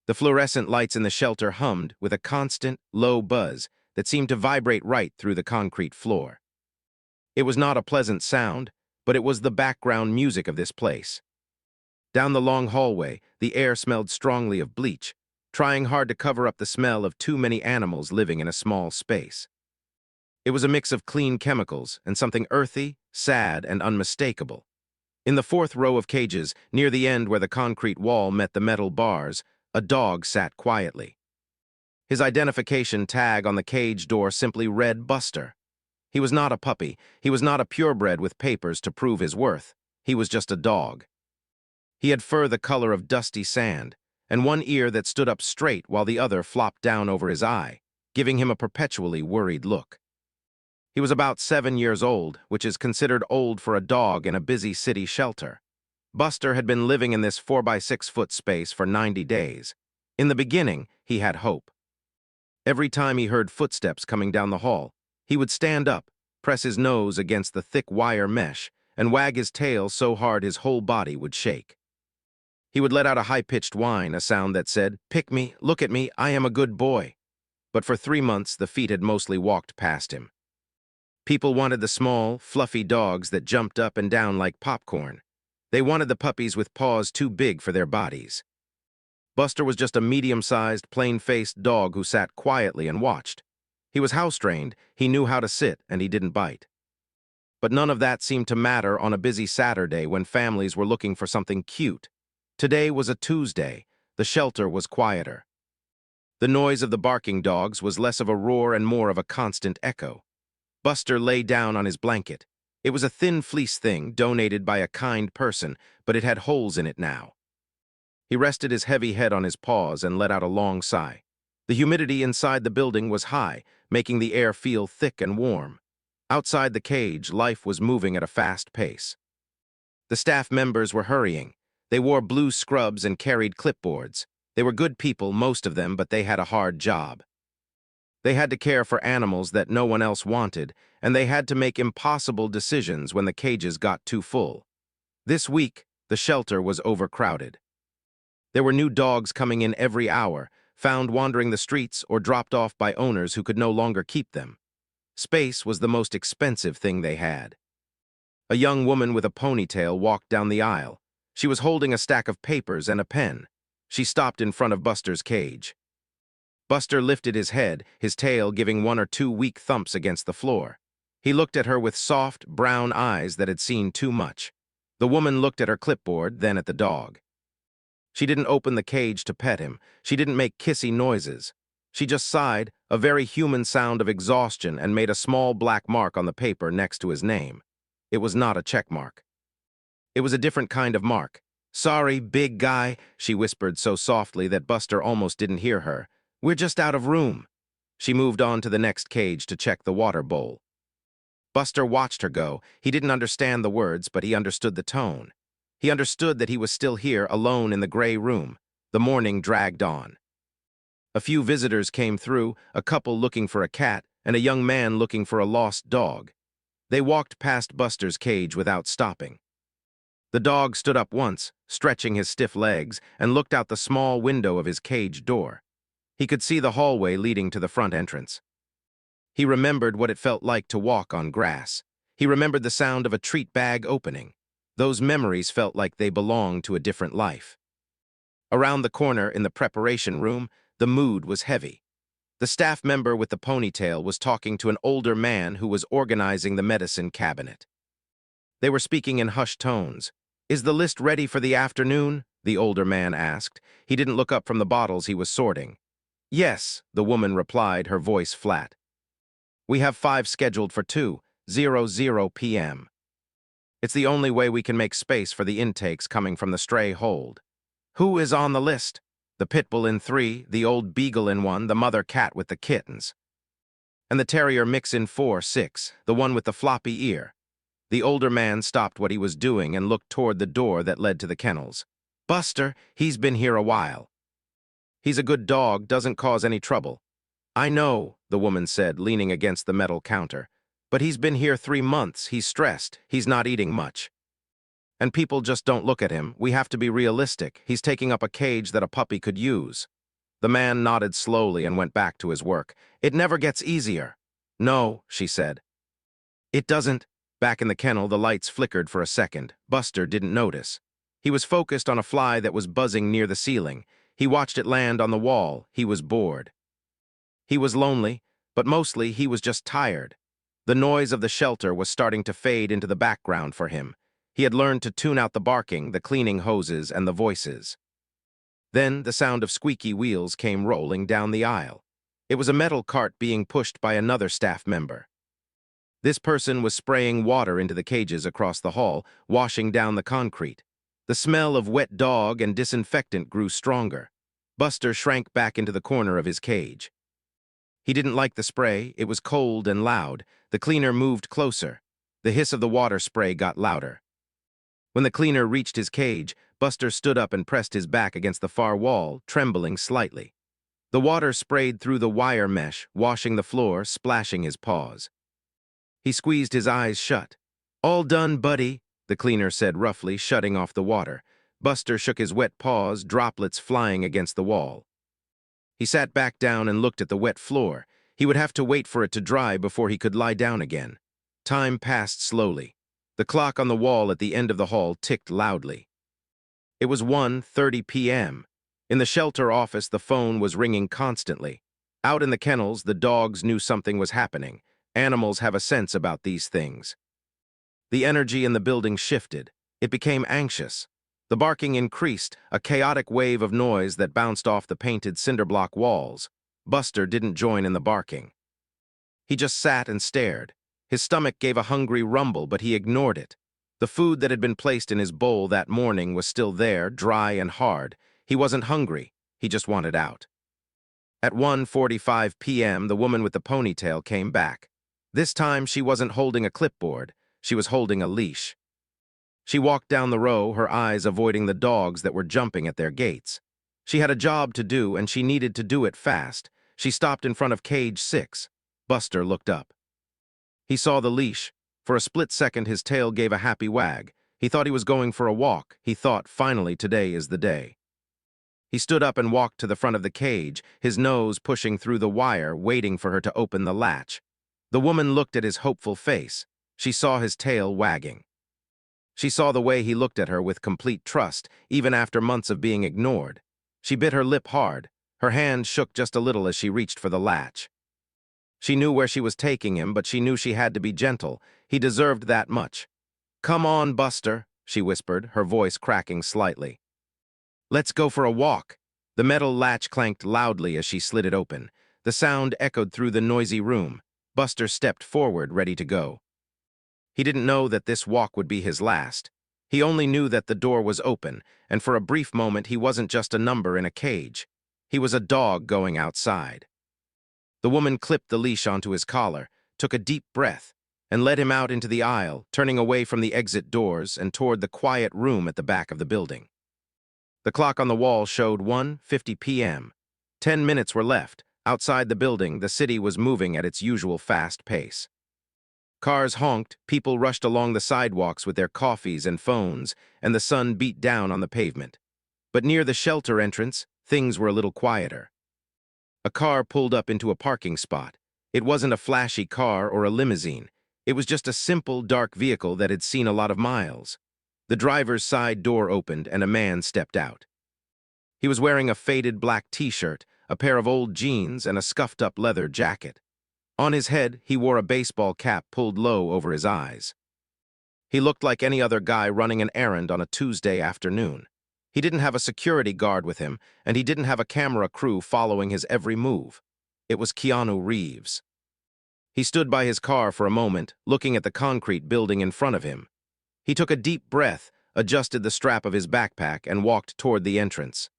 The fluorescent lights in the shelter hummed with a constant, low buzz that seemed to vibrate right through the concrete floor. It was not a pleasant sound, but it was the background music of this place. Down the long hallway, the air smelled strongly of bleach, trying hard to cover up the smell of too many animals living in a small space. It was a mix of clean chemicals and something earthy, sad, and unmistakable. In the fourth row of cages, near the end where the concrete wall met the metal bars, a dog sat quietly. His identification tag on the cage door simply read Buster. He was not a puppy. He was not a purebred with papers to prove his worth. He was just a dog. He had fur the color of dusty sand, and one ear that stood up straight while the other flopped down over his eye, giving him a perpetually worried look. He was about 7 years old, which is considered old for a dog in a busy city shelter. Buster had been living in this 4-by-6-foot space for 90 days. In the beginning, he had hope. Every time he heard footsteps coming down the hall, he would stand up, press his nose against the thick wire mesh, and wag his tail so hard his whole body would shake. He would let out a high-pitched whine, a sound that said, "Pick me, look at me, I am a good boy." But for 3 months, the feet had mostly walked past him. People wanted the small, fluffy dogs that jumped up and down like popcorn. They wanted the puppies with paws too big for their bodies. Buster was just a medium-sized, plain-faced dog who sat quietly and watched. He was house-trained, he knew how to sit, and he didn't bite. But none of that seemed to matter on a busy Saturday when families were looking for something cute. Today was a Tuesday. The shelter was quieter. The noise of the barking dogs was less of a roar and more of a constant echo. Buster lay down on his blanket. It was a thin fleece thing donated by a kind person, but it had holes in it now. He rested his heavy head on his paws and let out a long sigh. The humidity inside the building was high, making the air feel thick and warm. Outside the cage, life was moving at a fast pace. The staff members were hurrying. They wore blue scrubs and carried clipboards. They were good people, most of them, but they had a hard job. They had to care for animals that no one else wanted, and they had to make impossible decisions when the cages got too full. This week, the shelter was overcrowded. There were new dogs coming in every hour, found wandering the streets or dropped off by owners who could no longer keep them. Space was the most expensive thing they had. A young woman with a ponytail walked down the aisle. She was holding a stack of papers and a pen. She stopped in front of Buster's cage. Buster lifted his head, his tail giving 1 or 2 weak thumps against the floor. He looked at her with soft, brown eyes that had seen too much. The woman looked at her clipboard, then at the dog. She didn't open the cage to pet him. She didn't make kissy noises. She just sighed, a very human sound of exhaustion, and made a small black mark on the paper next to his name. It was not a check mark. It was a different kind of mark. "Sorry, big guy," she whispered so softly that Buster almost didn't hear her. "We're just out of room." She moved on to the next cage to check the water bowl. Buster watched her go. He didn't understand the words, but he understood the tone. He understood that he was still here, alone in the gray room. The morning dragged on. A few visitors came through, a couple looking for a cat, and a young man looking for a lost dog. They walked past Buster's cage without stopping. The dog stood up once, stretching his stiff legs, and looked out the small window of his cage door. He could see the hallway leading to the front entrance. He remembered what it felt like to walk on grass. He remembered the sound of a treat bag opening. Those memories felt like they belonged to a different life. Around the corner in the preparation room, the mood was heavy. The staff member with the ponytail was talking to an older man who was organizing the medicine cabinet. They were speaking in hushed tones. "Is the list ready for the afternoon?" the older man asked. He didn't look up from the bottles he was sorting. "Yes," the woman replied, her voice flat. "We have 5 scheduled for 2:00 p.m. It's the only way we can make space for the intakes coming from the stray hold." "Who is on the list?" "The pit bull in 3, the old beagle in 1, the mother cat with the kittens. And the terrier mix in 4-6, the one with the floppy ear." The older man stopped what he was doing and looked toward the door that led to the kennels. "Buster, he's been here a while. He's a good dog, doesn't cause any trouble." "I know," the woman said, leaning against the metal counter. "But he's been here 3 months, he's stressed, he's not eating much. And people just don't look at him. We have to be realistic. He's taking up a cage that a puppy could use." The man nodded slowly and went back to his work. It never gets easier. No, she said. It doesn't. Back in the kennel, the lights flickered for a second. Buster didn't notice. He was focused on a fly that was buzzing near the ceiling. He watched it land on the wall. He was bored. He was lonely, but mostly he was just tired. The noise of the shelter was starting to fade into the background for him. He had learned to tune out the barking, the cleaning hoses, and the voices. Then the sound of squeaky wheels came rolling down the aisle. It was a metal cart being pushed by another staff member. This person was spraying water into the cages across the hall, washing down the concrete. The smell of wet dog and disinfectant grew stronger. Buster shrank back into the corner of his cage. He didn't like the spray. It was cold and loud. The cleaner moved closer. The hiss of the water spray got louder. When the cleaner reached his cage, Buster stood up and pressed his back against the far wall, trembling slightly. The water sprayed through the wire mesh, washing the floor, splashing his paws. He squeezed his eyes shut. "All done, buddy," the cleaner said roughly, shutting off the water. Buster shook his wet paws, droplets flying against the wall. He sat back down and looked at the wet floor. He would have to wait for it to dry before he could lie down again. Time passed slowly. The clock on the wall at the end of the hall ticked loudly. It was 1:30 p.m. In the shelter office, the phone was ringing constantly. Out in the kennels, the dogs knew something was happening. Animals have a sense about these things. The energy in the building shifted. It became anxious. The barking increased, a chaotic wave of noise that bounced off the painted cinderblock walls. Buster didn't join in the barking. He just sat and stared. His stomach gave a hungry rumble, but he ignored it. The food that had been placed in his bowl that morning was still there, dry and hard. He wasn't hungry. He just wanted out. At 1:45 p.m., the woman with the ponytail came back. This time, she wasn't holding a clipboard. She was holding a leash. She walked down the row, her eyes avoiding the dogs that were jumping at their gates. She had a job to do, and she needed to do it fast. She stopped in front of cage 6. Buster looked up. He saw the leash. For a split second, his tail gave a happy wag. He thought he was going for a walk. He thought, finally, today is the day. He stood up and walked to the front of the cage, his nose pushing through the wire, waiting for her to open the latch. The woman looked at his hopeful face. She saw his tail wagging. She saw the way he looked at her with complete trust, even after months of being ignored. She bit her lip hard. Her hand shook just a little as she reached for the latch. She knew where she was taking him, but she knew she had to be gentle. He deserved that much. "Come on, Buster," she whispered, her voice cracking slightly. "Let's go for a walk." The metal latch clanked loudly as she slid it open. The sound echoed through the noisy room. Buster stepped forward, ready to go. He didn't know that this walk would be his last. He only knew that the door was open, and for a brief moment he wasn't just a number in a cage. He was a dog going outside. The woman clipped the leash onto his collar, took a deep breath, and led him out into the aisle, turning away from the exit doors and toward the quiet room at the back of the building. The clock on the wall showed 1:50 p.m. 10 minutes were left. Outside the building, the city was moving at its usual fast pace. Cars honked, people rushed along the sidewalks with their coffees and phones, and the sun beat down on the pavement. But near the shelter entrance, things were a little quieter. A car pulled up into a parking spot. It wasn't a flashy car or a limousine. It was just a simple, dark vehicle that had seen a lot of miles. The driver's side door opened and a man stepped out. He was wearing a faded black t-shirt, a pair of old jeans, and a scuffed-up leather jacket. On his head, he wore a baseball cap pulled low over his eyes. He looked like any other guy running an errand on a Tuesday afternoon. He didn't have a security guard with him, and he didn't have a camera crew following his every move. It was Keanu Reeves. He stood by his car for a moment, looking at the concrete building in front of him. He took a deep breath, adjusted the strap of his backpack, and walked toward the entrance.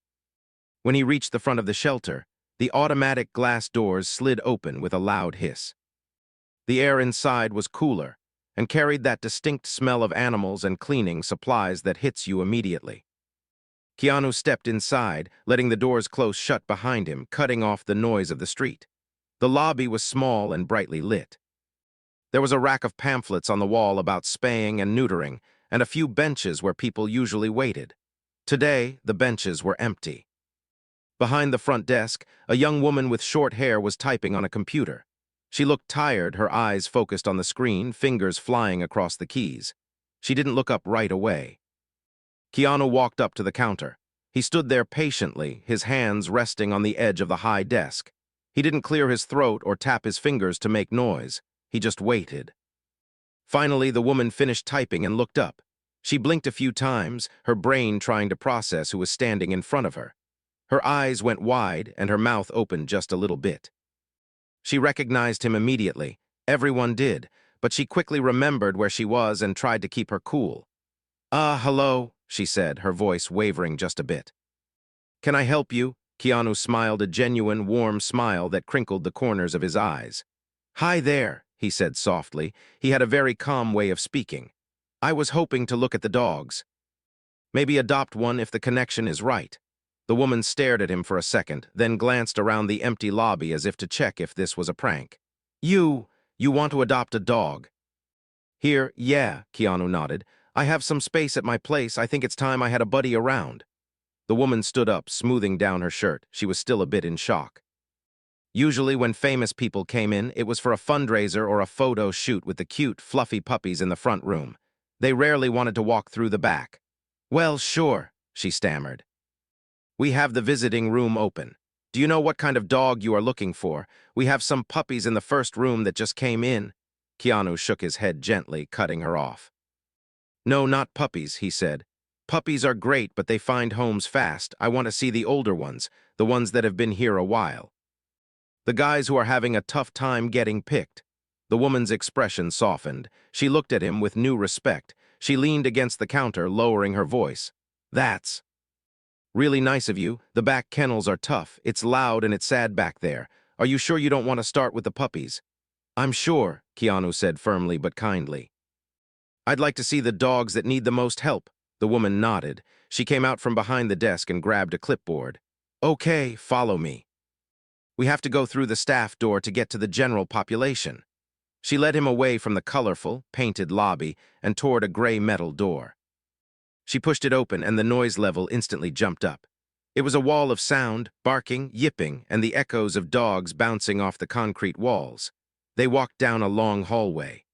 When he reached the front of the shelter, the automatic glass doors slid open with a loud hiss. The air inside was cooler and carried that distinct smell of animals and cleaning supplies that hits you immediately. Keanu stepped inside, letting the doors close shut behind him, cutting off the noise of the street. The lobby was small and brightly lit. There was a rack of pamphlets on the wall about spaying and neutering, and a few benches where people usually waited. Today, the benches were empty. Behind the front desk, a young woman with short hair was typing on a computer. She looked tired, her eyes focused on the screen, fingers flying across the keys. She didn't look up right away. Keanu walked up to the counter. He stood there patiently, his hands resting on the edge of the high desk. He didn't clear his throat or tap his fingers to make noise. He just waited. Finally, the woman finished typing and looked up. She blinked a few times, her brain trying to process who was standing in front of her. Her eyes went wide and her mouth opened just a little bit. She recognized him immediately. Everyone did, but she quickly remembered where she was and tried to keep her cool. Hello, she said, her voice wavering just a bit. Can I help you? Keanu smiled, a genuine, warm smile that crinkled the corners of his eyes. Hi there, he said softly. He had a very calm way of speaking. I was hoping to look at the dogs. Maybe adopt one if the connection is right. The woman stared at him for a second, then glanced around the empty lobby as if to check if this was a prank. You want to adopt a dog? Here, yeah, Keanu nodded. I have some space at my place. I think it's time I had a buddy around. The woman stood up, smoothing down her shirt. She was still a bit in shock. Usually when famous people came in, it was for a fundraiser or a photo shoot with the cute, fluffy puppies in the front room. They rarely wanted to walk through the back. Well, sure, she stammered. We have the visiting room open. Do you know what kind of dog you are looking for? We have some puppies in the first room that just came in. Keanu shook his head gently, cutting her off. No, not puppies, he said. Puppies are great, but they find homes fast. I want to see the older ones, the ones that have been here a while. The guys who are having a tough time getting picked. The woman's expression softened. She looked at him with new respect. She leaned against the counter, lowering her voice. That's really nice of you. The back kennels are tough. It's loud and it's sad back there. Are you sure you don't want to start with the puppies? I'm sure, Keanu said firmly but kindly. I'd like to see the dogs that need the most help. The woman nodded. She came out from behind the desk and grabbed a clipboard. Okay, follow me. We have to go through the staff door to get to the general population. She led him away from the colorful, painted lobby and toward a gray metal door. She pushed it open and the noise level instantly jumped up. It was a wall of sound, barking, yipping, and the echoes of dogs bouncing off the concrete walls. They walked down a long hallway.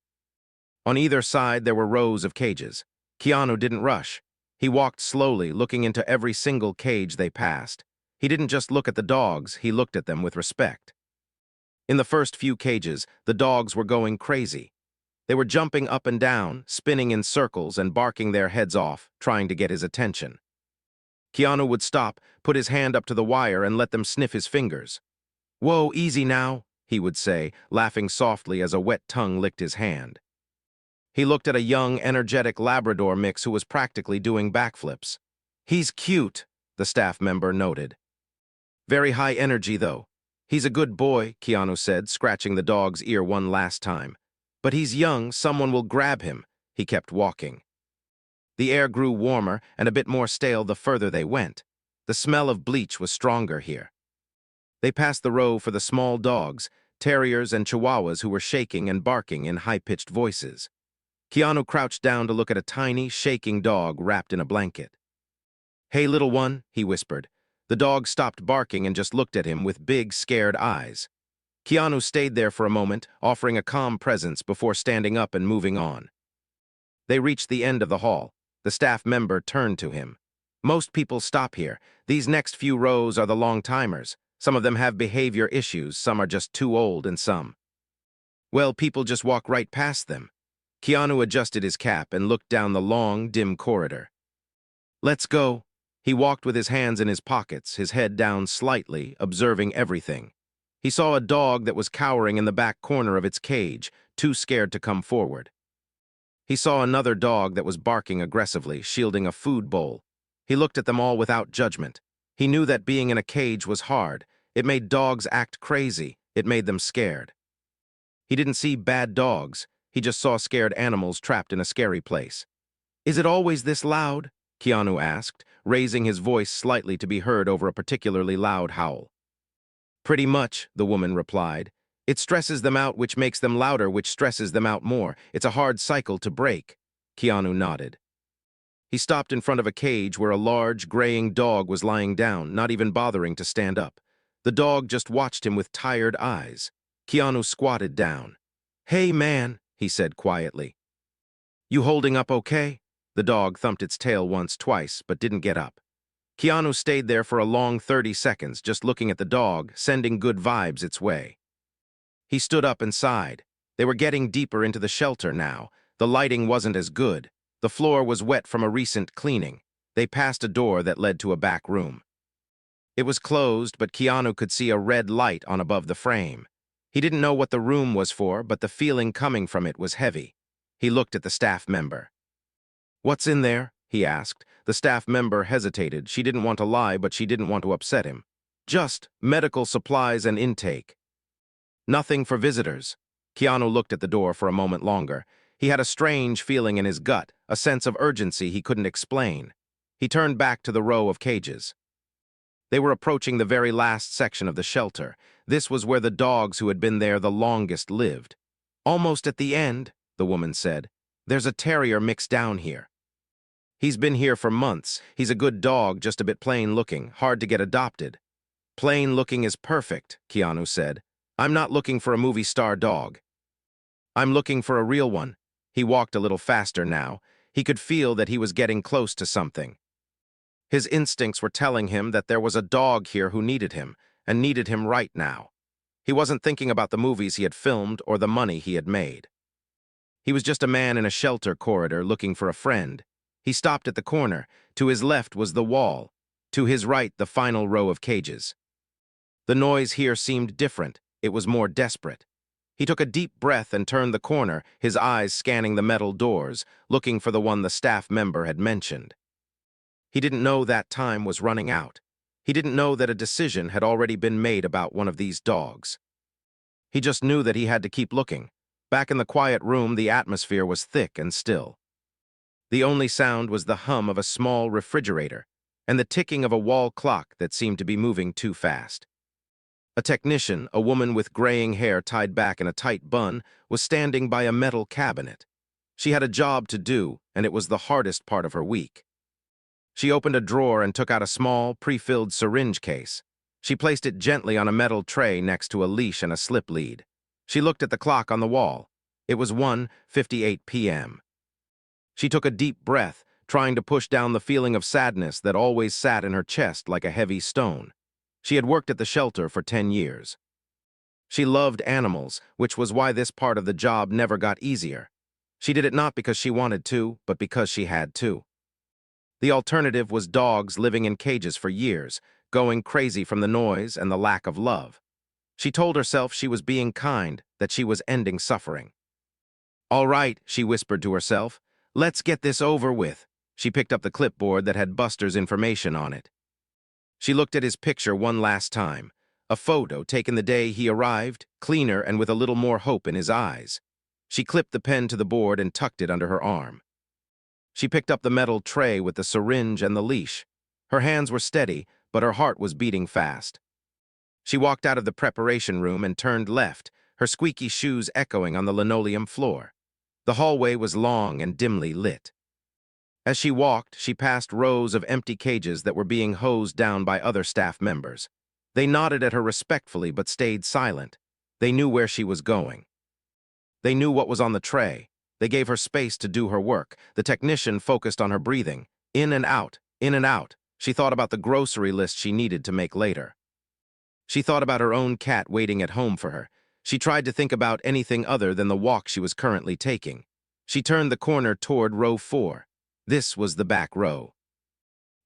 On either side there were rows of cages. Keanu didn't rush. He walked slowly, looking into every single cage they passed. He didn't just look at the dogs, he looked at them with respect. In the first few cages, the dogs were going crazy. They were jumping up and down, spinning in circles and barking their heads off, trying to get his attention. Keanu would stop, put his hand up to the wire and let them sniff his fingers. Whoa, easy now, he would say, laughing softly as a wet tongue licked his hand. He looked at a young, energetic Labrador mix who was practically doing backflips. He's cute, the staff member noted. Very high energy, though. He's a good boy, Keanu said, scratching the dog's ear one last time. But he's young, someone will grab him. He kept walking. The air grew warmer and a bit more stale the further they went. The smell of bleach was stronger here. They passed the row for the small dogs, terriers and chihuahuas who were shaking and barking in high-pitched voices. Keanu crouched down to look at a tiny, shaking dog wrapped in a blanket. Hey, little one, he whispered. The dog stopped barking and just looked at him with big, scared eyes. Keanu stayed there for a moment, offering a calm presence before standing up and moving on. They reached the end of the hall. The staff member turned to him. Most people stop here. These next few rows are the long-timers. Some of them have behavior issues, some are just too old, and some. Well, people just walk right past them. Keanu adjusted his cap and looked down the long, dim corridor. Let's go. He walked with his hands in his pockets, his head down slightly, observing everything. He saw a dog that was cowering in the back corner of its cage, too scared to come forward. He saw another dog that was barking aggressively, shielding a food bowl. He looked at them all without judgment. He knew that being in a cage was hard. It made dogs act crazy. It made them scared. He didn't see bad dogs. He just saw scared animals trapped in a scary place. Is it always this loud? Keanu asked, raising his voice slightly to be heard over a particularly loud howl. Pretty much, the woman replied. It stresses them out, which makes them louder, which stresses them out more. It's a hard cycle to break. Keanu nodded. He stopped in front of a cage where a large, graying dog was lying down, not even bothering to stand up. The dog just watched him with tired eyes. Keanu squatted down. "Hey, man," he said quietly. "You holding up okay?" The dog thumped its tail once, twice, but didn't get up. Keanu stayed there for a long 30 seconds, just looking at the dog, sending good vibes its way. He stood up and sighed. They were getting deeper into the shelter now. The lighting wasn't as good. The floor was wet from a recent cleaning. They passed a door that led to a back room. It was closed, but Keanu could see a red light on above the frame. He didn't know what the room was for, but the feeling coming from it was heavy. He looked at the staff member. "What's in there?" he asked. The staff member hesitated. She didn't want to lie, but she didn't want to upset him. "Just medical supplies and intake. Nothing for visitors." Keanu looked at the door for a moment longer. He had a strange feeling in his gut, a sense of urgency he couldn't explain. He turned back to the row of cages. They were approaching the very last section of the shelter. This was where the dogs who had been there the longest lived. "Almost at the end," the woman said. "There's a terrier mixed down here. He's been here for months. He's a good dog, just a bit plain-looking, hard to get adopted." "Plain-looking is perfect," Keanu said. "I'm not looking for a movie star dog. I'm looking for a real one." He walked a little faster now. He could feel that he was getting close to something. His instincts were telling him that there was a dog here who needed him, and needed him right now. He wasn't thinking about the movies he had filmed or the money he had made. He was just a man in a shelter corridor looking for a friend. He stopped at the corner. To his left was the wall. To his right, the final row of cages. The noise here seemed different. It was more desperate. He took a deep breath and turned the corner, his eyes scanning the metal doors, looking for the one the staff member had mentioned. He didn't know that time was running out. He didn't know that a decision had already been made about one of these dogs. He just knew that he had to keep looking. Back in the quiet room, the atmosphere was thick and still. The only sound was the hum of a small refrigerator and the ticking of a wall clock that seemed to be moving too fast. A technician, a woman with graying hair tied back in a tight bun, was standing by a metal cabinet. She had a job to do, and it was the hardest part of her week. She opened a drawer and took out a small, pre-filled syringe case. She placed it gently on a metal tray next to a leash and a slip lead. She looked at the clock on the wall. It was 1:58 p.m. She took a deep breath, trying to push down the feeling of sadness that always sat in her chest like a heavy stone. She had worked at the shelter for 10 years. She loved animals, which was why this part of the job never got easier. She did it not because she wanted to, but because she had to. The alternative was dogs living in cages for years, going crazy from the noise and the lack of love. She told herself she was being kind, that she was ending suffering. "All right," she whispered to herself. "Let's get this over with." She picked up the clipboard that had Buster's information on it. She looked at his picture one last time, a photo taken the day he arrived, cleaner and with a little more hope in his eyes. She clipped the pen to the board and tucked it under her arm. She picked up the metal tray with the syringe and the leash. Her hands were steady, but her heart was beating fast. She walked out of the preparation room and turned left, her squeaky shoes echoing on the linoleum floor. The hallway was long and dimly lit. As she walked, she passed rows of empty cages that were being hosed down by other staff members. They nodded at her respectfully but stayed silent. They knew where she was going. They knew what was on the tray. They gave her space to do her work. The technician focused on her breathing. In and out, in and out. She thought about the grocery list she needed to make later. She thought about her own cat waiting at home for her. She tried to think about anything other than the walk she was currently taking. She turned the corner toward row 4. This was the back row.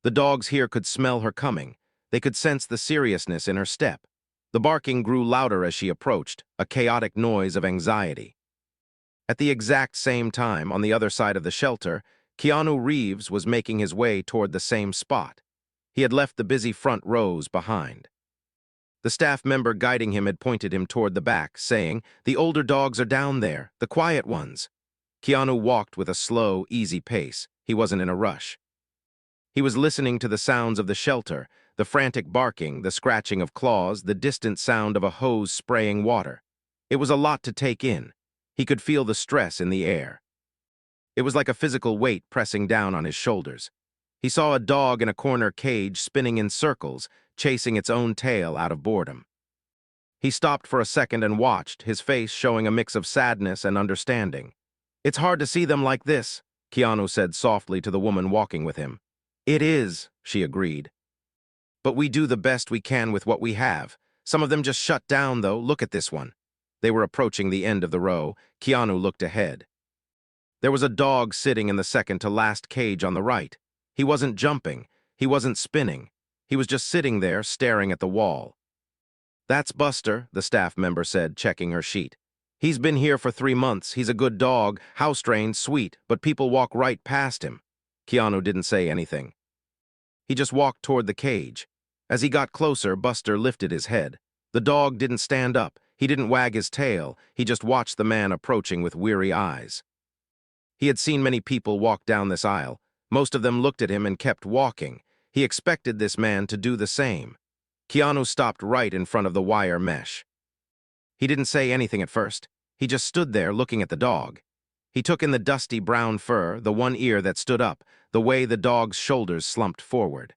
The dogs here could smell her coming. They could sense the seriousness in her step. The barking grew louder as she approached, a chaotic noise of anxiety. At the exact same time, on the other side of the shelter, Keanu Reeves was making his way toward the same spot. He had left the busy front rows behind. The staff member guiding him had pointed him toward the back, saying, "The older dogs are down there, the quiet ones." Keanu walked with a slow, easy pace. He wasn't in a rush. He was listening to the sounds of the shelter, the frantic barking, the scratching of claws, the distant sound of a hose spraying water. It was a lot to take in. He could feel the stress in the air. It was like a physical weight pressing down on his shoulders. He saw a dog in a corner cage spinning in circles, chasing its own tail out of boredom. He stopped for a second and watched, his face showing a mix of sadness and understanding. "It's hard to see them like this," Keanu said softly to the woman walking with him. "It is," she agreed. "But we do the best we can with what we have. Some of them just shut down, though. Look at this one." They were approaching the end of the row. Keanu looked ahead. There was a dog sitting in the second-to-last cage on the right. He wasn't jumping. He wasn't spinning. He was just sitting there, staring at the wall. "That's Buster," the staff member said, checking her sheet. "He's been here for 3 months. He's a good dog, house-trained, sweet, but people walk right past him." Keanu didn't say anything. He just walked toward the cage. As he got closer, Buster lifted his head. The dog didn't stand up. He didn't wag his tail. He just watched the man approaching with weary eyes. He had seen many people walk down this aisle. Most of them looked at him and kept walking. He expected this man to do the same. Keanu stopped right in front of the wire mesh. He didn't say anything at first. He just stood there looking at the dog. He took in the dusty brown fur, the one ear that stood up, the way the dog's shoulders slumped forward.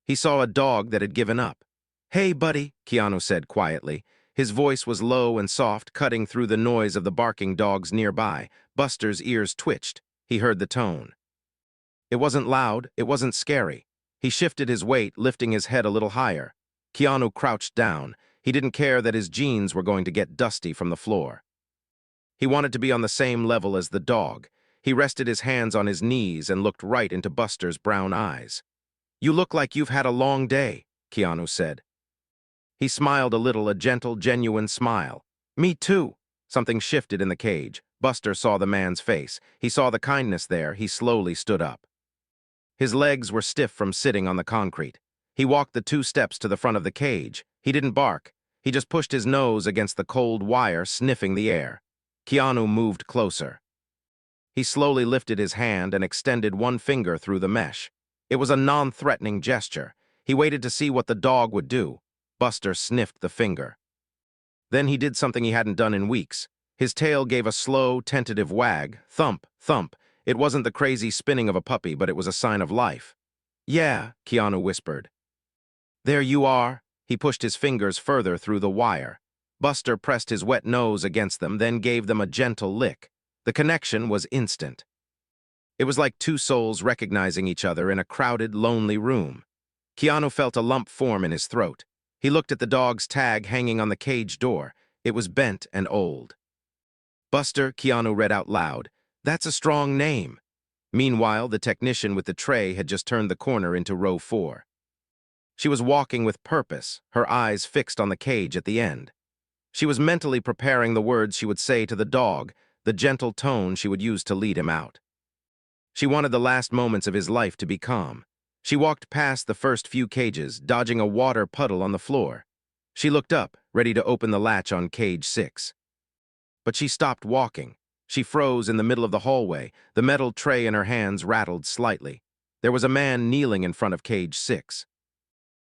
He saw a dog that had given up. "Hey, buddy," Keanu said quietly. His voice was low and soft, cutting through the noise of the barking dogs nearby. Buster's ears twitched. He heard the tone. It wasn't loud, it wasn't scary. He shifted his weight, lifting his head a little higher. Keanu crouched down. He didn't care that his jeans were going to get dusty from the floor. He wanted to be on the same level as the dog. He rested his hands on his knees and looked right into Buster's brown eyes. "You look like you've had a long day," Keanu said. He smiled a little, a gentle, genuine smile. "Me too." Something shifted in the cage. Buster saw the man's face. He saw the kindness there. He slowly stood up. His legs were stiff from sitting on the concrete. He walked the 2 steps to the front of the cage. He didn't bark. He just pushed his nose against the cold wire, sniffing the air. Keanu moved closer. He slowly lifted his hand and extended one finger through the mesh. It was a non-threatening gesture. He waited to see what the dog would do. Buster sniffed the finger. Then he did something he hadn't done in weeks. His tail gave a slow, tentative wag. Thump, thump. It wasn't the crazy spinning of a puppy, but it was a sign of life. "Yeah," Keanu whispered. "There you are." He pushed his fingers further through the wire. Buster pressed his wet nose against them, then gave them a gentle lick. The connection was instant. It was like 2 souls recognizing each other in a crowded, lonely room. Keanu felt a lump form in his throat. He looked at the dog's tag hanging on the cage door. It was bent and old. "Buster," Keanu read out loud. "That's a strong name." Meanwhile, the technician with the tray had just turned the corner into row 4. She was walking with purpose, her eyes fixed on the cage at the end. She was mentally preparing the words she would say to the dog, the gentle tone she would use to lead him out. She wanted the last moments of his life to be calm. She walked past the first few cages, dodging a water puddle on the floor. She looked up, ready to open the latch on cage 6. But she stopped walking. She froze in the middle of the hallway. The metal tray in her hands rattled slightly. There was a man kneeling in front of cage 6.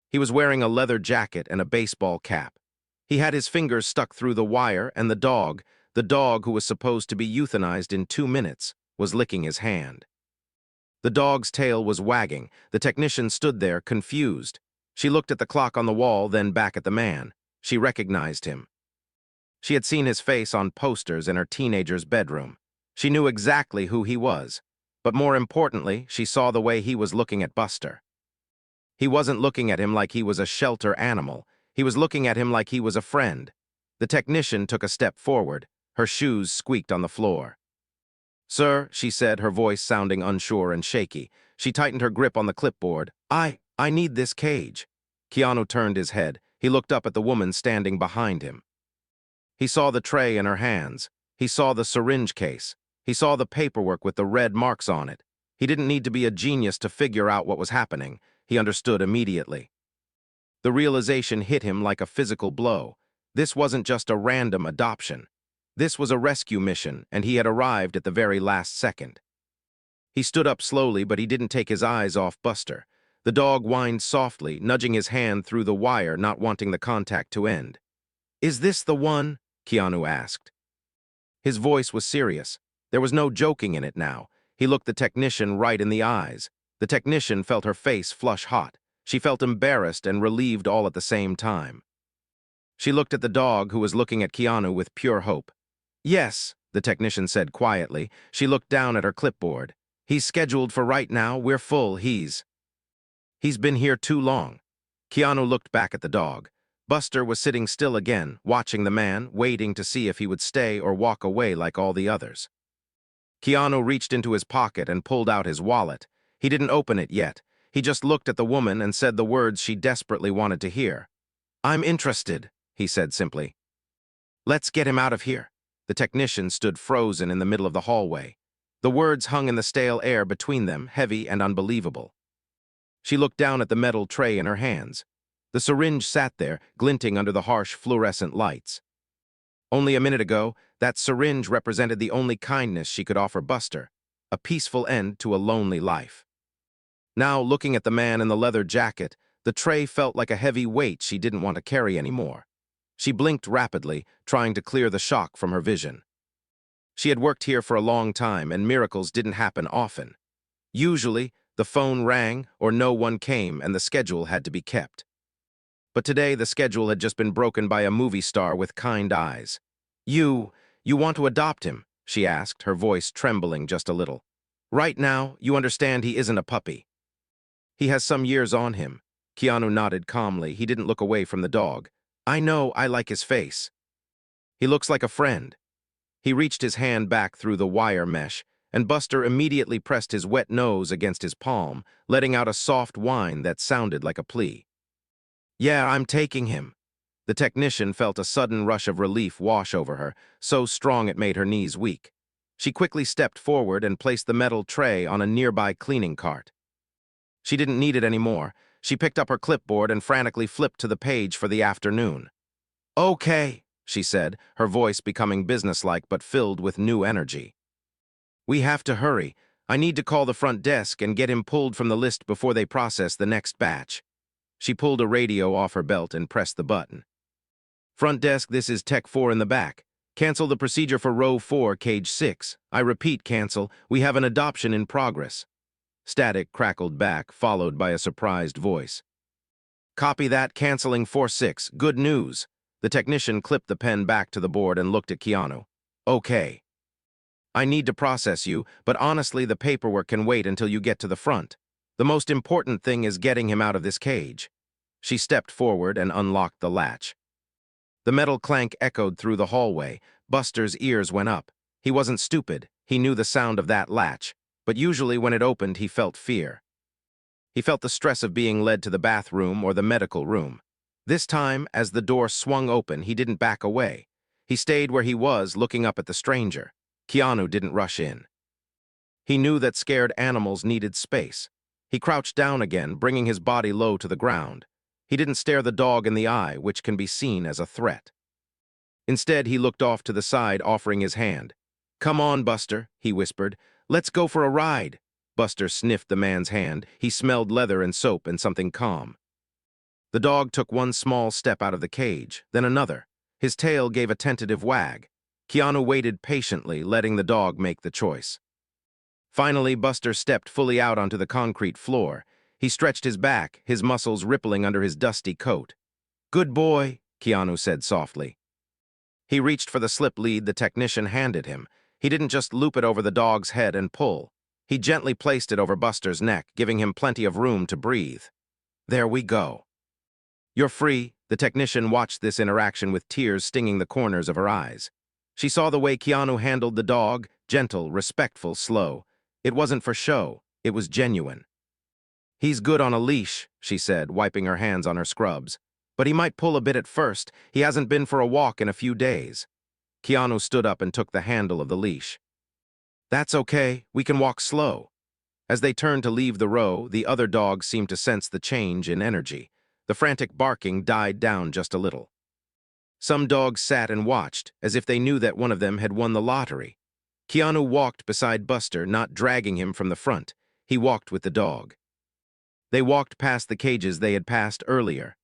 He was wearing a leather jacket and a baseball cap. He had his fingers stuck through the wire, and the dog who was supposed to be euthanized in 2 minutes, was licking his hand. The dog's tail was wagging. The technician stood there, confused. She looked at the clock on the wall, then back at the man. She recognized him. She had seen his face on posters in her teenager's bedroom. She knew exactly who he was. But more importantly, she saw the way he was looking at Buster. He wasn't looking at him like he was a shelter animal. He was looking at him like he was a friend. The technician took a step forward. Her shoes squeaked on the floor. "Sir," she said, her voice sounding unsure and shaky. She tightened her grip on the clipboard. I need this cage." Keanu turned his head. He looked up at the woman standing behind him. He saw the tray in her hands. He saw the syringe case. He saw the paperwork with the red marks on it. He didn't need to be a genius to figure out what was happening. He understood immediately. The realization hit him like a physical blow. This wasn't just a random adoption. This was a rescue mission, and he had arrived at the very last second. He stood up slowly, but he didn't take his eyes off Buster. The dog whined softly, nudging his hand through the wire, not wanting the contact to end. "Is this the one?" Keanu asked. His voice was serious. There was no joking in it now. He looked the technician right in the eyes. The technician felt her face flush hot. She felt embarrassed and relieved all at the same time. She looked at the dog, who was looking at Keanu with pure hope. "Yes," the technician said quietly. She looked down at her clipboard. "He's scheduled for right now. We're full. He's been here too long." Keanu looked back at the dog. Buster was sitting still again, watching the man, waiting to see if he would stay or walk away like all the others. Keanu reached into his pocket and pulled out his wallet. He didn't open it yet. He just looked at the woman and said the words she desperately wanted to hear. "I'm interested," he said simply. "Let's get him out of here." The technician stood frozen in the middle of the hallway. The words hung in the stale air between them, heavy and unbelievable. She looked down at the metal tray in her hands. The syringe sat there, glinting under the harsh fluorescent lights. Only a minute ago, that syringe represented the only kindness she could offer Buster, a peaceful end to a lonely life. Now, looking at the man in the leather jacket, the tray felt like a heavy weight she didn't want to carry anymore. She blinked rapidly, trying to clear the shock from her vision. She had worked here for a long time, and miracles didn't happen often. Usually, the phone rang or no one came and the schedule had to be kept. But today, the schedule had just been broken by a movie star with kind eyes. You want to adopt him?" she asked, her voice trembling just a little. "Right now, you understand he isn't a puppy. He has some years on him." Keanu nodded calmly. He didn't look away from the dog. "I know, I like his face. He looks like a friend." He reached his hand back through the wire mesh, and Buster immediately pressed his wet nose against his palm, letting out a soft whine that sounded like a plea. "Yeah, I'm taking him." The technician felt a sudden rush of relief wash over her, so strong it made her knees weak. She quickly stepped forward and placed the metal tray on a nearby cleaning cart. She didn't need it anymore. She picked up her clipboard and frantically flipped to the page for the afternoon. "Okay," she said, her voice becoming businesslike but filled with new energy. "We have to hurry. I need to call the front desk and get him pulled from the list before they process the next batch." She pulled a radio off her belt and pressed the button. "Front desk, this is Tech 4 in the back. Cancel the procedure for row 4, cage 6. I repeat, cancel. We have an adoption in progress." Static crackled back, followed by a surprised voice. "Copy that, canceling 4-6. Good news." The technician clipped the pen back to the board and looked at Keanu. "Okay. I need to process you, but honestly, the paperwork can wait until you get to the front. The most important thing is getting him out of this cage." She stepped forward and unlocked the latch. The metal clank echoed through the hallway. Buster's ears went up. He wasn't stupid. He knew the sound of that latch, but usually when it opened, he felt fear. He felt the stress of being led to the bathroom or the medical room. This time, as the door swung open, he didn't back away. He stayed where he was, looking up at the stranger. Keanu didn't rush in. He knew that scared animals needed space. He crouched down again, bringing his body low to the ground. He didn't stare the dog in the eye, which can be seen as a threat. Instead, he looked off to the side, offering his hand. "Come on, Buster," he whispered. "Let's go for a ride." Buster sniffed the man's hand. He smelled leather and soap and something calm. The dog took one small step out of the cage, then another. His tail gave a tentative wag. Keanu waited patiently, letting the dog make the choice. Finally, Buster stepped fully out onto the concrete floor. He stretched his back, his muscles rippling under his dusty coat. "Good boy," Keanu said softly. He reached for the slip lead the technician handed him. He didn't just loop it over the dog's head and pull. He gently placed it over Buster's neck, giving him plenty of room to breathe. "There we go." "You're free." The technician watched this interaction with tears stinging the corners of her eyes. She saw the way Keanu handled the dog, gentle, respectful, slow. It wasn't for show. It was genuine. "He's good on a leash," she said, wiping her hands on her scrubs. "But he might pull a bit at first. He hasn't been for a walk in a few days." Keanu stood up and took the handle of the leash. "That's okay. We can walk slow." As they turned to leave the row, the other dogs seemed to sense the change in energy. The frantic barking died down just a little. Some dogs sat and watched, as if they knew that one of them had won the lottery. Keanu walked beside Buster, not dragging him from the front. He walked with the dog. They walked past the cages they had passed earlier.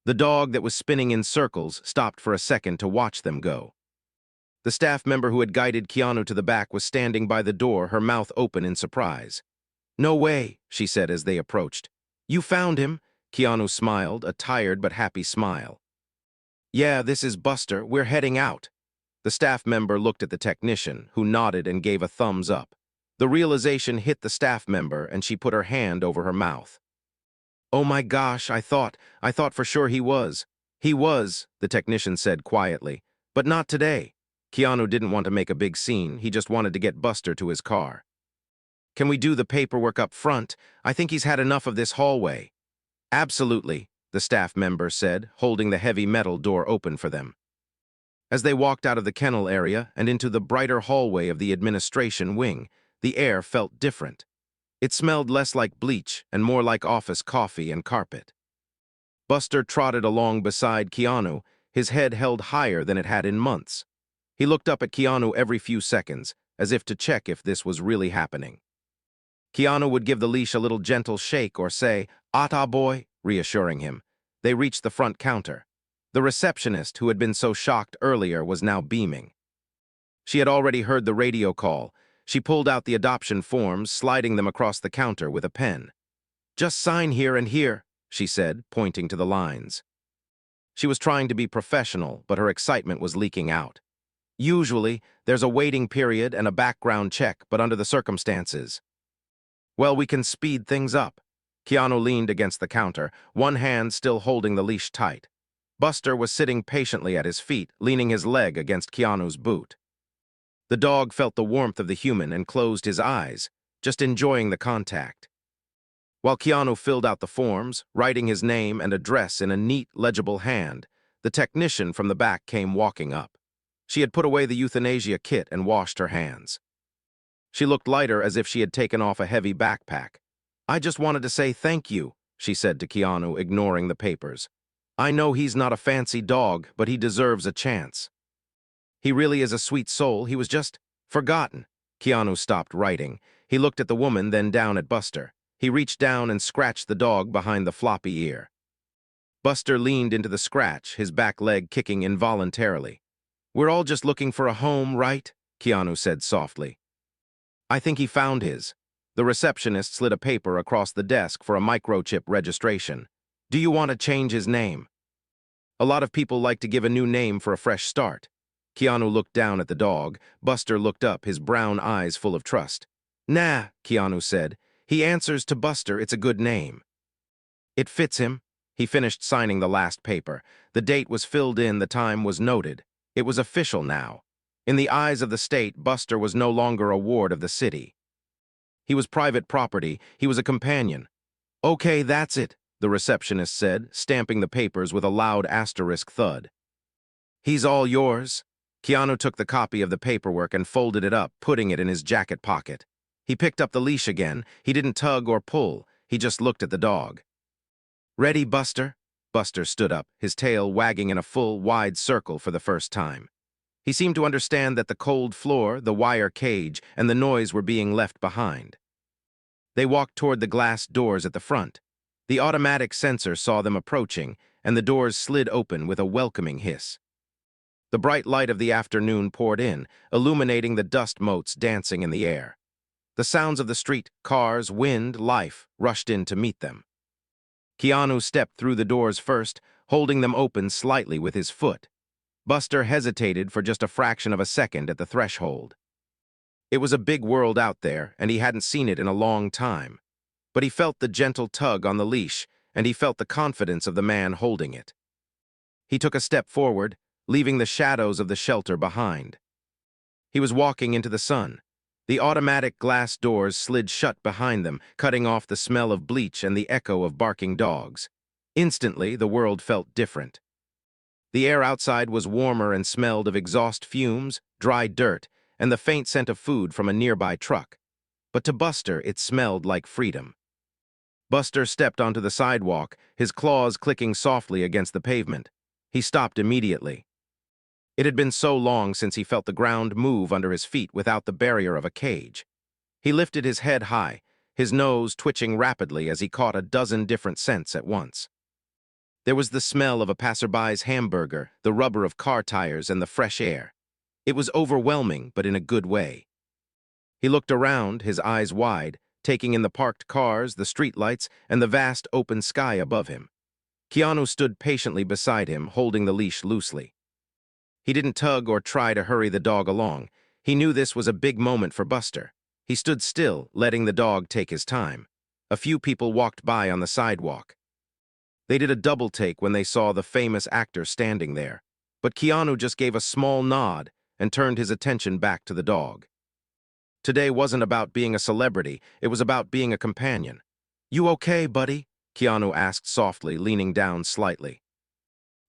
The dog that was spinning in circles stopped for a second to watch them go. The staff member who had guided Keanu to the back was standing by the door, her mouth open in surprise. "No way," she said as they approached. "You found him?" Keanu smiled, a tired but happy smile. "Yeah, this is Buster. We're heading out." The staff member looked at the technician, who nodded and gave a thumbs up. The realization hit the staff member, and she put her hand over her mouth. "Oh my gosh, I thought for sure he was." "He was," the technician said quietly, "but not today." Keanu didn't want to make a big scene, he just wanted to get Buster to his car. "Can we do the paperwork up front? I think he's had enough of this hallway." "Absolutely," the staff member said, holding the heavy metal door open for them. As they walked out of the kennel area and into the brighter hallway of the administration wing, the air felt different. It smelled less like bleach and more like office coffee and carpet. Buster trotted along beside Keanu, his head held higher than it had in months. He looked up at Keanu every few seconds, as if to check if this was really happening. Keanu would give the leash a little gentle shake or say, "Ata boy," reassuring him. They reached the front counter. The receptionist, who had been so shocked earlier, was now beaming. She had already heard the radio call. She pulled out the adoption forms, sliding them across the counter with a pen. "Just sign here and here," she said, pointing to the lines. She was trying to be professional, but her excitement was leaking out. "Usually, there's a waiting period and a background check, but under the circumstances." "Well, we can speed things up." Keanu leaned against the counter, one hand still holding the leash tight. Buster was sitting patiently at his feet, leaning his leg against Keanu's boot. The dog felt the warmth of the human and closed his eyes, just enjoying the contact. While Keanu filled out the forms, writing his name and address in a neat, legible hand, the technician from the back came walking up. She had put away the euthanasia kit and washed her hands. She looked lighter, as if she had taken off a heavy backpack. "I just wanted to say thank you," she said to Keanu, ignoring the papers. "I know he's not a fancy dog, but he deserves a chance. He really is a sweet soul. He was just forgotten." Keanu stopped writing. He looked at the woman, then down at Buster. He reached down and scratched the dog behind the floppy ear. Buster leaned into the scratch, his back leg kicking involuntarily. "We're all just looking for a home, right?" Keanu said softly. "I think he found his." The receptionist slid a paper across the desk for a microchip registration. "Do you want to change his name?" "A lot of people like to give a new name for a fresh start." Keanu looked down at the dog. Buster looked up, his brown eyes full of trust. "Nah," Keanu said. "He answers to Buster. It's a good name." "It fits him." He finished signing the last paper. The date was filled in, the time was noted. It was official now. In the eyes of the state, Buster was no longer a ward of the city. He was private property. He was a companion. "Okay, that's it," the receptionist said, stamping the papers with a loud asterisk thud. "He's all yours." Keanu took the copy of the paperwork and folded it up, putting it in his jacket pocket. He picked up the leash again. He didn't tug or pull. He just looked at the dog. "Ready, Buster?" Buster stood up, his tail wagging in a full, wide circle for the first time. He seemed to understand that the cold floor, the wire cage, and the noise were being left behind. They walked toward the glass doors at the front. The automatic sensor saw them approaching, and the doors slid open with a welcoming hiss. The bright light of the afternoon poured in, illuminating the dust motes dancing in the air. The sounds of the street, cars, wind, life, rushed in to meet them. Keanu stepped through the doors first, holding them open slightly with his foot. Buster hesitated for just a fraction of a second at the threshold. It was a big world out there, and he hadn't seen it in a long time. But he felt the gentle tug on the leash, and he felt the confidence of the man holding it. He took a step forward, leaving the shadows of the shelter behind. He was walking into the sun. The automatic glass doors slid shut behind them, cutting off the smell of bleach and the echo of barking dogs. Instantly, the world felt different. The air outside was warmer and smelled of exhaust fumes, dry dirt, and the faint scent of food from a nearby truck. But to Buster, it smelled like freedom. Buster stepped onto the sidewalk, his claws clicking softly against the pavement. He stopped immediately. It had been so long since he felt the ground move under his feet without the barrier of a cage. He lifted his head high, his nose twitching rapidly as he caught a dozen different scents at once. There was the smell of a passerby's hamburger, the rubber of car tires, and the fresh air. It was overwhelming, but in a good way. He looked around, his eyes wide, taking in the parked cars, the streetlights, and the vast open sky above him. Keanu stood patiently beside him, holding the leash loosely. He didn't tug or try to hurry the dog along. He knew this was a big moment for Buster. He stood still, letting the dog take his time. A few people walked by on the sidewalk. They did a double take when they saw the famous actor standing there. But Keanu just gave a small nod and turned his attention back to the dog. Today wasn't about being a celebrity, it was about being a companion. "You okay, buddy?" Keanu asked softly, leaning down slightly.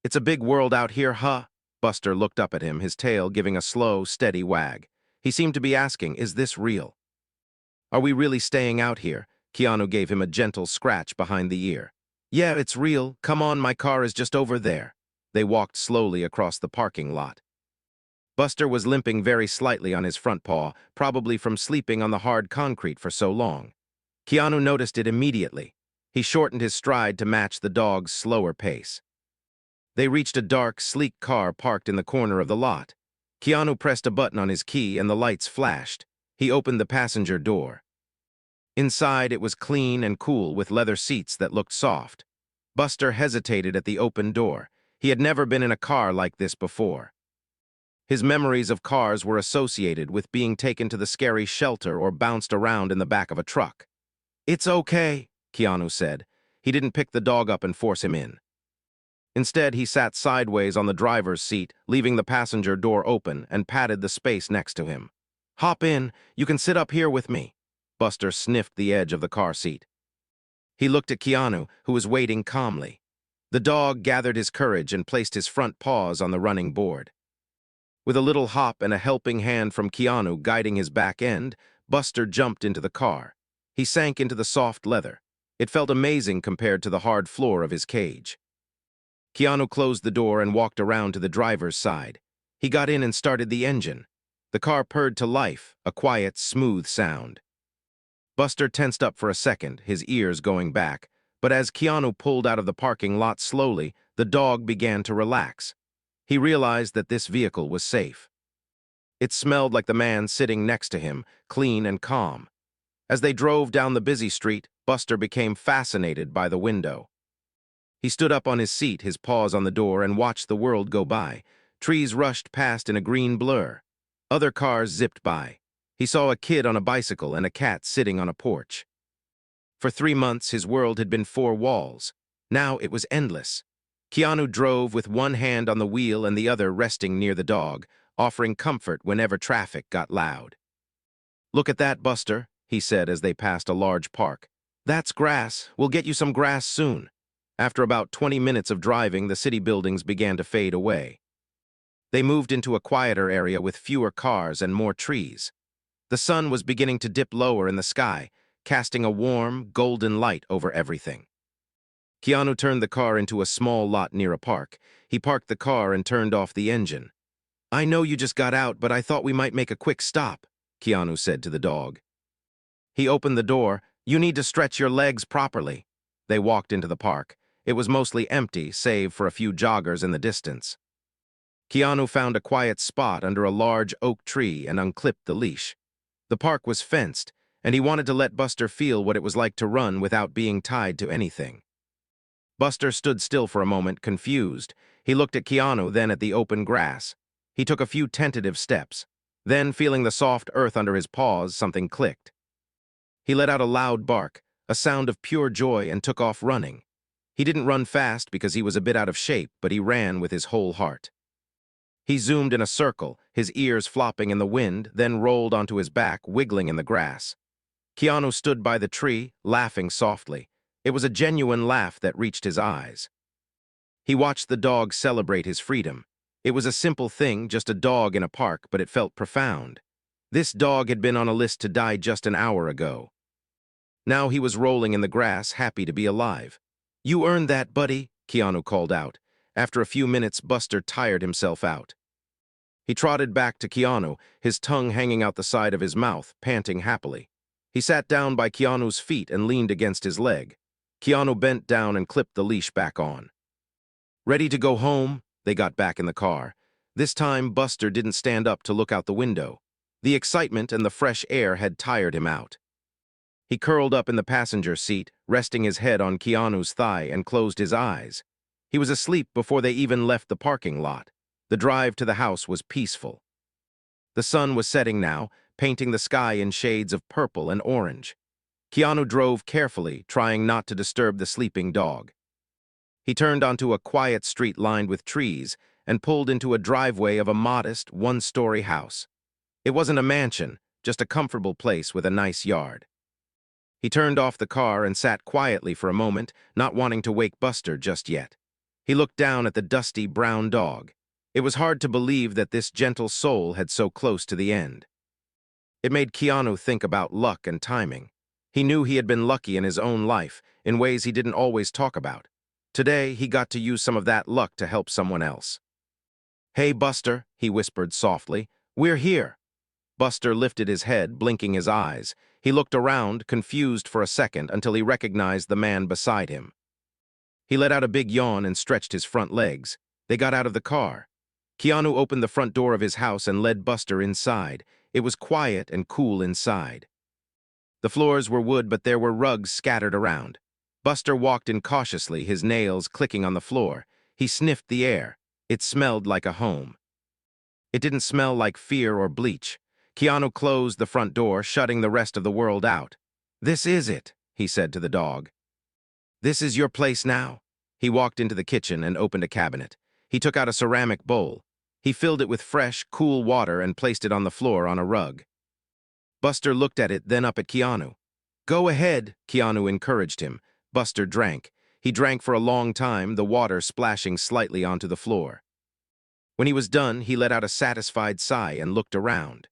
"It's a big world out here, huh?" Buster looked up at him, his tail giving a slow, steady wag. He seemed to be asking, "Is this real? Are we really staying out here?" Keanu gave him a gentle scratch behind the ear. "Yeah, it's real. Come on, my car is just over there." They walked slowly across the parking lot. Buster was limping very slightly on his front paw, probably from sleeping on the hard concrete for so long. Keanu noticed it immediately. He shortened his stride to match the dog's slower pace. They reached a dark, sleek car parked in the corner of the lot. Keanu pressed a button on his key and the lights flashed. He opened the passenger door. Inside, it was clean and cool with leather seats that looked soft. Buster hesitated at the open door. He had never been in a car like this before. His memories of cars were associated with being taken to the scary shelter or bounced around in the back of a truck. "It's okay," Keanu said. He didn't pick the dog up and force him in. Instead, he sat sideways on the driver's seat, leaving the passenger door open, and patted the space next to him. "Hop in. You can sit up here with me." Buster sniffed the edge of the car seat. He looked at Keanu, who was waiting calmly. The dog gathered his courage and placed his front paws on the running board. With a little hop and a helping hand from Keanu guiding his back end, Buster jumped into the car. He sank into the soft leather. It felt amazing compared to the hard floor of his cage. Keanu closed the door and walked around to the driver's side. He got in and started the engine. The car purred to life, a quiet, smooth sound. Buster tensed up for a second, his ears going back, but as Keanu pulled out of the parking lot slowly, the dog began to relax. He realized that this vehicle was safe. It smelled like the man sitting next to him, clean and calm. As they drove down the busy street, Buster became fascinated by the window. He stood up on his seat, his paws on the door, and watched the world go by. Trees rushed past in a green blur. Other cars zipped by. He saw a kid on a bicycle and a cat sitting on a porch. For 3 months, his world had been 4 walls. Now it was endless. Keanu drove with one hand on the wheel and the other resting near the dog, offering comfort whenever traffic got loud. "Look at that, Buster," he said as they passed a large park. "That's grass. We'll get you some grass soon." After about 20 minutes of driving, the city buildings began to fade away. They moved into a quieter area with fewer cars and more trees. The sun was beginning to dip lower in the sky, casting a warm, golden light over everything. Keanu turned the car into a small lot near a park. He parked the car and turned off the engine. "I know you just got out, but I thought we might make a quick stop," Keanu said to the dog. He opened the door. "You need to stretch your legs properly." They walked into the park. It was mostly empty, save for a few joggers in the distance. Keanu found a quiet spot under a large oak tree and unclipped the leash. The park was fenced, and he wanted to let Buster feel what it was like to run without being tied to anything. Buster stood still for a moment, confused. He looked at Keanu, then at the open grass. He took a few tentative steps. Then, feeling the soft earth under his paws, something clicked. He let out a loud bark, a sound of pure joy, and took off running. He didn't run fast because he was a bit out of shape, but he ran with his whole heart. He zoomed in a circle, his ears flopping in the wind, then rolled onto his back, wiggling in the grass. Keanu stood by the tree, laughing softly. It was a genuine laugh that reached his eyes. He watched the dog celebrate his freedom. It was a simple thing, just a dog in a park, but it felt profound. This dog had been on a list to die just an hour ago. Now he was rolling in the grass, happy to be alive. "You earned that, buddy," Keanu called out. After a few minutes, Buster tired himself out. He trotted back to Keanu, his tongue hanging out the side of his mouth, panting happily. He sat down by Keanu's feet and leaned against his leg. Keanu bent down and clipped the leash back on. "Ready to go home?" They got back in the car. This time, Buster didn't stand up to look out the window. The excitement and the fresh air had tired him out. He curled up in the passenger seat, resting his head on Keanu's thigh, and closed his eyes. He was asleep before they even left the parking lot. The drive to the house was peaceful. The sun was setting now, painting the sky in shades of purple and orange. Keanu drove carefully, trying not to disturb the sleeping dog. He turned onto a quiet street lined with trees and pulled into a driveway of a modest, one-story house. It wasn't a mansion, just a comfortable place with a nice yard. He turned off the car and sat quietly for a moment, not wanting to wake Buster just yet. He looked down at the dusty brown dog. It was hard to believe that this gentle soul had so close to the end. It made Keanu think about luck and timing. He knew he had been lucky in his own life, in ways he didn't always talk about. Today, he got to use some of that luck to help someone else. "Hey, Buster," he whispered softly. "We're here." Buster lifted his head, blinking his eyes. He looked around, confused for a second, until he recognized the man beside him. He let out a big yawn and stretched his front legs. They got out of the car. Keanu opened the front door of his house and led Buster inside. It was quiet and cool inside. The floors were wood, but there were rugs scattered around. Buster walked in cautiously, his nails clicking on the floor. He sniffed the air. It smelled like a home. It didn't smell like fear or bleach. Keanu closed the front door, shutting the rest of the world out. "This is it," he said to the dog. "This is your place now." He walked into the kitchen and opened a cabinet. He took out a ceramic bowl. He filled it with fresh, cool water and placed it on the floor on a rug. Buster looked at it, then up at Keanu. "Go ahead," Keanu encouraged him. Buster drank. He drank for a long time, the water splashing slightly onto the floor. When he was done, he let out a satisfied sigh and looked around.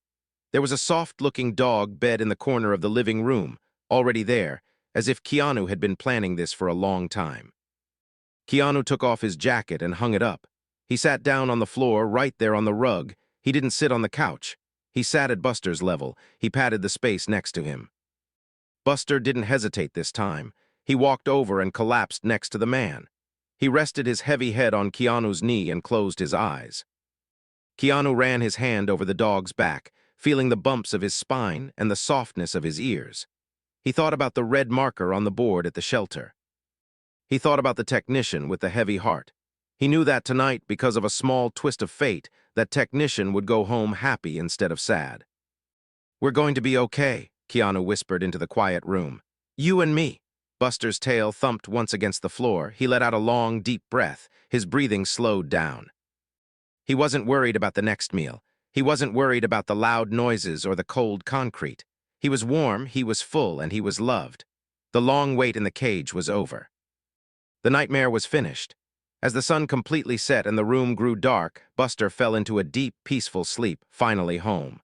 There was a soft-looking dog bed in the corner of the living room, already there, as if Keanu had been planning this for a long time. Keanu took off his jacket and hung it up. He sat down on the floor, right there on the rug. He didn't sit on the couch. He sat at Buster's level. He patted the space next to him. Buster didn't hesitate this time. He walked over and collapsed next to the man. He rested his heavy head on Keanu's knee and closed his eyes. Keanu ran his hand over the dog's back, feeling the bumps of his spine and the softness of his ears. He thought about the red marker on the board at the shelter. He thought about the technician with the heavy heart. He knew that tonight, because of a small twist of fate, that technician would go home happy instead of sad. "We're going to be okay," Keanu whispered into the quiet room. "You and me." Buster's tail thumped once against the floor. He let out a long, deep breath. His breathing slowed down. He wasn't worried about the next meal. He wasn't worried about the loud noises or the cold concrete. He was warm, he was full, and he was loved. The long wait in the cage was over. The nightmare was finished. As the sun completely set and the room grew dark, Buster fell into a deep, peaceful sleep, finally home.